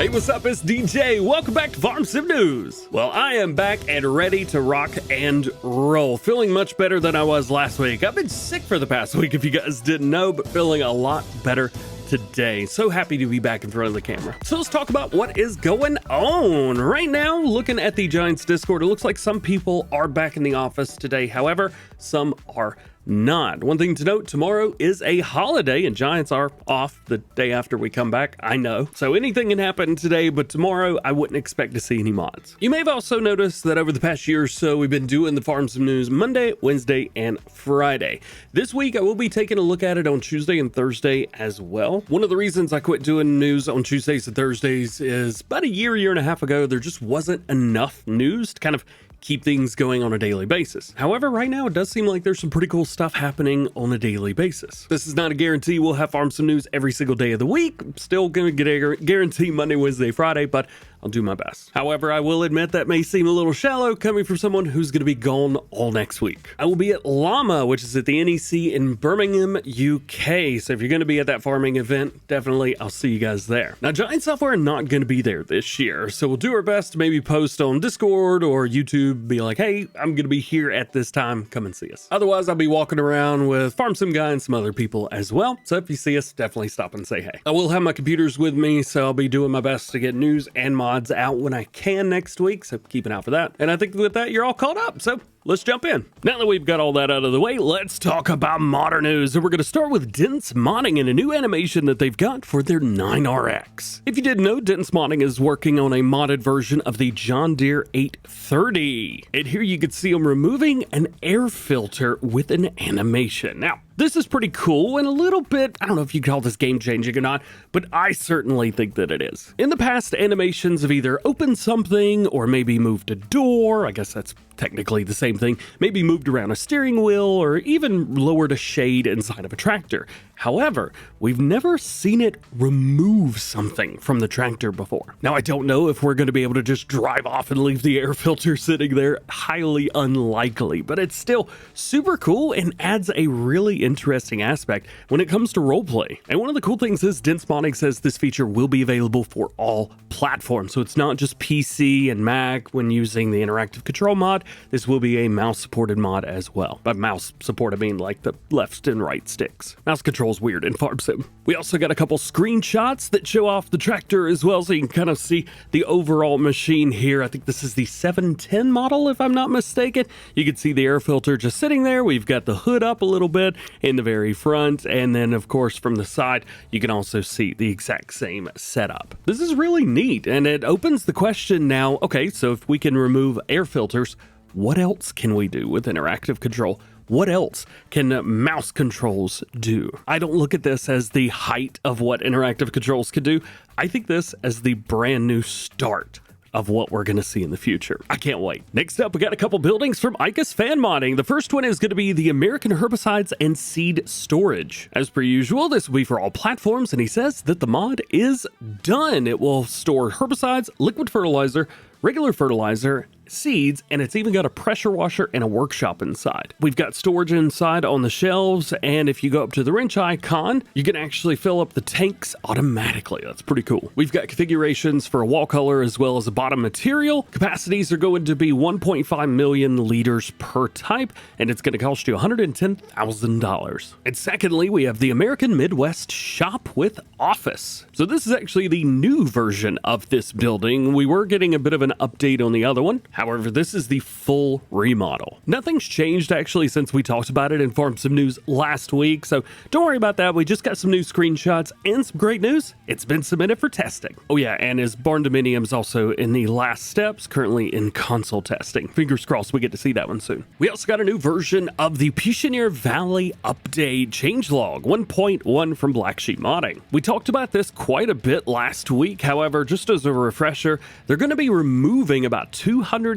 Hey, what's up? It's DJ. Welcome back to Farm Sim News. Well, I am back and ready to rock and roll. Feeling much better than I was last week. I've been sick for the past week, if you guys didn't know, but feeling a lot better today. So happy to be back in front of the camera. So let's talk about what is going on. Right now, looking at the Giants Discord, it looks like some people are back in the office today. However, some are not. One thing to note, tomorrow is a holiday and Giants are off the day after we come back. I know. So anything can happen today, but tomorrow I wouldn't expect to see any mods. You may have also noticed that over the past year or so, we've been doing the Farm Sim News Monday, Wednesday, and Friday. This week, I will be taking a look at it on Tuesday and Thursday as well. One of the reasons I quit doing news on Tuesdays and Thursdays is about a year and a half ago, there just wasn't enough news to kind of keep things going on a daily basis. However, right now it does seem like there's some pretty cool stuff happening on a daily basis. This is not a guarantee we'll have Farm Sim News every single day of the week. I'm still gonna get a guarantee Monday, Wednesday, Friday, but I'll do my best. However, I will admit that may seem a little shallow coming from someone who's going to be gone all next week. I will be at Llama, which is at the NEC in Birmingham, UK. So if you're going to be at that farming event, definitely I'll see you guys there. Now, Giant Software are not going to be there this year, so we'll do our best to maybe post on Discord or YouTube, be like, hey, I'm going to be here at this time. Come and see us. Otherwise, I'll be walking around with Farm Sim Guy and some other people as well. So if you see us, definitely stop and say hey. I will have my computers with me, so I'll be doing my best to get news and mods out when I can next week, so keep an eye out for that. And I think with that, you're all caught up, so let's jump in. Now that we've got all that out of the way, let's talk about modder news. And we're going to start with Dense Modding and a new animation that they've got for their 9RX. If you didn't know, Dense Modding is working on a modded version of the John Deere 830. And here you can see them removing an air filter with an animation. Now, this is pretty cool and a little bit, I don't know if you call this game changing or not, but I certainly think that it is. In the past, animations have either opened something or maybe moved a door. I guess that's technically the same thing. Maybe moved around a steering wheel or even lowered a shade inside of a tractor. However, we've never seen it remove something from the tractor before. Now, I don't know if we're going to be able to just drive off and leave the air filter sitting there. Highly unlikely, but it's still super cool and adds a really interesting aspect when it comes to roleplay. And one of the cool things is Dense Modding says this feature will be available for all platforms. So it's not just PC and Mac when using the interactive control mod. This will be a mouse supported mod as well. By mouse support, I mean like the left and right sticks. Mouse control is weird in Farm Sim. We also got a couple screenshots that show off the tractor as well, so you can kind of see the overall machine here. I think this is the 710 model, if I'm not mistaken. You can see the air filter just sitting there. We've got the hood up a little bit in the very front, and then of course from the side you can also see the exact same setup. This is really neat, and it opens the question now, okay, so if we can remove air filters, what else can we do with interactive control? What else can mouse controls do? I don't look at this as the height of what interactive controls can do. I think this as the brand new start of what we're going to see in the future. I can't wait. Next up, we got a couple buildings from Icus Fan Modding. The first one is going to be the American Herbicides and Seed Storage. As per usual, this will be for all platforms, and he says that the mod is done. It will store herbicides, liquid fertilizer, regular fertilizer, seeds, and it's even got a pressure washer and a workshop inside. We've got storage inside on the shelves, and if you go up to the wrench icon, you can actually fill up the tanks automatically. That's pretty cool. We've got configurations for a wall color as well as a bottom material. Capacities are going to be 1.5 million liters per type, and it's going to cost you $110,000. And secondly, we have the American Midwest Shop with Office. So this is actually the new version of this building. We were getting a bit of an update on the other one. However, this is the full remodel. Nothing's changed actually since we talked about it in Farm Sim News last week, so don't worry about that. We just got some new screenshots and some great news. It's been submitted for testing. Oh yeah, and his barn dominium's also in the last steps, currently in console testing. Fingers crossed we get to see that one soon. We also got a new version of the Pichonnière Valley update changelog 1.1 from Black Sheep Modding. We talked about this quite a bit last week. However, just as a refresher, they're going to be removing about 250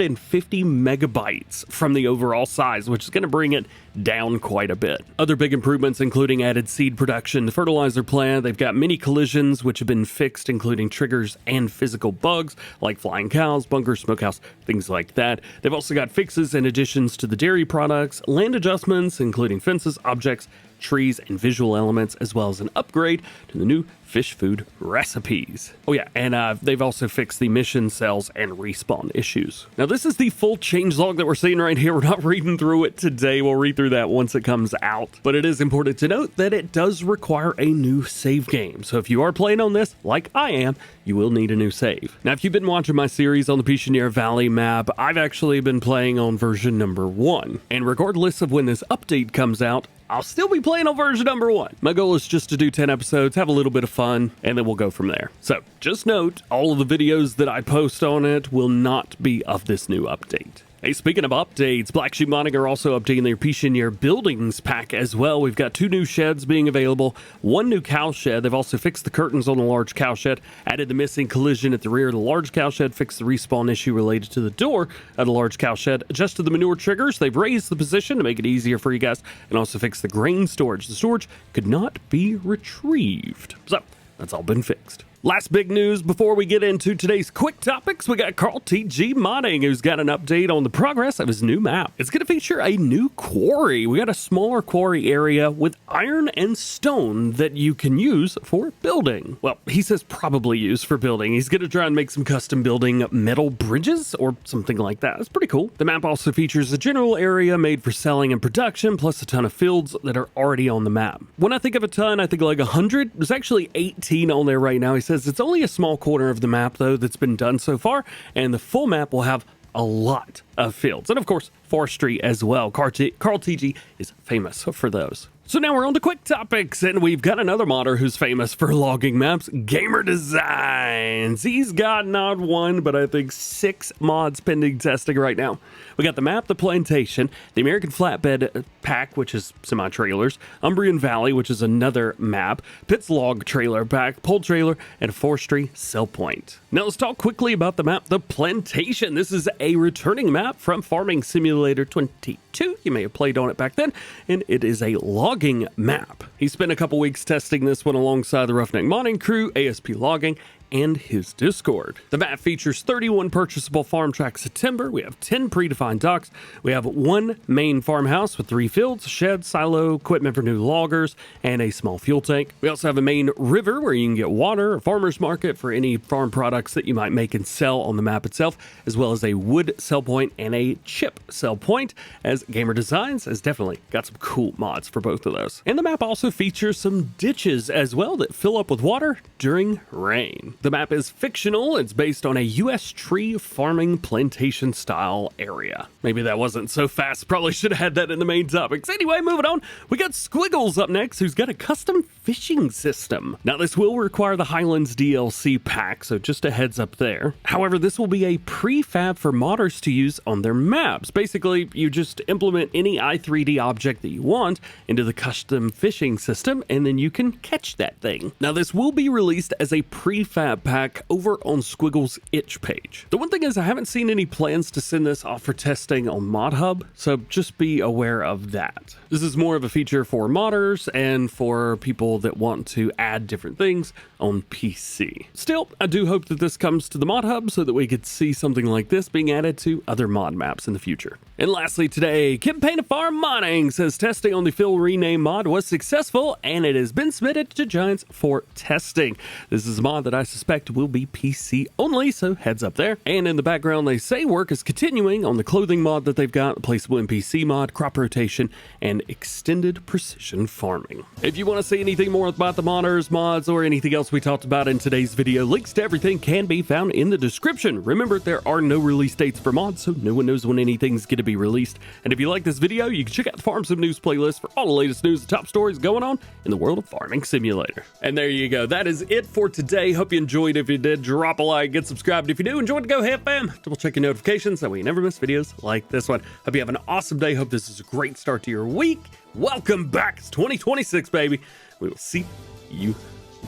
megabytes from the overall size, which is going to bring it down quite a bit. Other big improvements including added seed production, the fertilizer plant. They've got many collisions which have been fixed, including triggers and physical bugs like flying cows, bunkers, smokehouse, things like that. They've also got fixes and additions to the dairy products, land adjustments including fences, objects, trees, and visual elements, as well as an upgrade to the new fish food recipes. Oh yeah, and they've also fixed the mission cells and respawn issues. Now this is the full changelog that we're seeing right here. We're not reading through it today. We'll read through that once it comes out. But it is important to note that it does require a new save game. So if you are playing on this, like I am, you will need a new save. Now if you've been watching my series on the Pichonnière Valley map, I've actually been playing on version number 1. And regardless of when this update comes out, I'll still be playing on version number 1. My goal is just to do 10 episodes, have a little bit of fun, and then we'll go from there. So just note, all of the videos that I post on it will not be of this new update. Hey, speaking of updates, Black Sheep Modding are also updating their Pichonnière Buildings pack as well. We've got 2 new sheds being available, 1 new cow shed. They've also fixed the curtains on the large cow shed, added the missing collision at the rear of the large cow shed, fixed the respawn issue related to the door of the large cow shed, adjusted the manure triggers. They've raised the position to make it easier for you guys, and also fixed the grain storage. The storage could not be retrieved. So that's all been fixed. Last big news before we get into today's quick topics, we got Carl TG Modding, who's got an update on the progress of his new map. It's going to feature a new quarry. We got a smaller quarry area with iron and stone that you can use for building. Well, he says probably use for building. He's going to try and make some custom building metal bridges or something like that. It's pretty cool. The map also features a general area made for selling and production, plus a ton of fields that are already on the map. When I think of a ton, I think like 100. There's actually 18 on there right now. He says it's only a small corner of the map, though, that's been done so far, and the full map will have a lot of fields. And, of course, forestry as well. Carl TG is famous for those. So now we're on to quick topics, and we've got another modder who's famous for logging maps, Gamer Designs. He's got not 1, but I think 6 mods pending testing right now. We got the map, the Plantation, the American Flatbed Pack, which is semi-trailers, Umbrian Valley, which is another map, Pitt's Log Trailer Pack, Pole Trailer, and Forestry Sell Point. Now let's talk quickly about the map, the Plantation. This is a returning map from Farming Simulator 22. You may have played on it back then, and it is a logging map. He spent a couple weeks testing this one alongside the Roughneck Modding crew, ASP Logging, and his Discord. The map features 31 purchasable farm tracts of timber. We have 10 predefined docks. We have 1 main farmhouse with 3 fields, shed, silo, equipment for new loggers, and a small fuel tank. We also have a main river where you can get water, a farmer's market for any farm products that you might make and sell on the map itself, as well as a wood sell point and a chip sell point, as Gamer Designs has definitely got some cool mods for both of those. And the map also features some ditches as well that fill up with water during rain. The map is fictional. It's based on a U.S. tree farming plantation style area. Maybe that wasn't so fast. Probably should have had that in the main topics. Anyway, moving on. We got Squiggles up next, who's got a custom fishing system. Now, this will require the Highlands DLC pack, so just a heads up there. However, this will be a prefab for modders to use on their maps. Basically, you just implement any i3D object that you want into the custom fishing system, and then you can catch that thing. Now, this will be released as a prefab pack over on Squiggles' itch page. The one thing is I haven't seen any plans to send this off for testing on ModHub, so just be aware of that. This is more of a feature for modders and for people that want to add different things on PC. Still, I do hope that this comes to the ModHub so that we could see something like this being added to other mod maps in the future. And lastly today, Campaign of Farm Modding says testing on the Fill Rename mod was successful and it has been submitted to Giants for testing. This is a mod that I suspect will be PC only, so heads up there. And in the background, they say work is continuing on the clothing mod that they've got, placeable NPC mod, crop rotation, and extended precision farming. If you want to see anything more about the modders, mods, or anything else we talked about in today's video, links to everything can be found in the description. Remember, there are no release dates for mods, so no one knows when anything's going to be released. And if you like this video, you can check out the Farm Sim News playlist for all the latest news and top stories going on in the world of Farming Simulator. And there you go. That is it for today. Hope you enjoyed. If you did, drop a like, get subscribed. If you do, enjoy DjGoHam fam. Double check your notifications, that way you never miss videos like this one. Hope you have an awesome day. Hope this is a great start to your week. Welcome back. It's 2026, baby. We will see you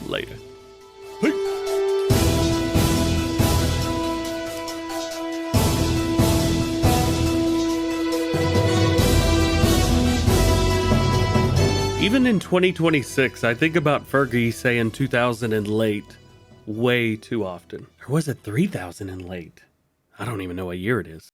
later. Peace. Even in 2026, I think about Fergie saying 2000 and late way too often. Or was it 3000 and late? I don't even know what year it is.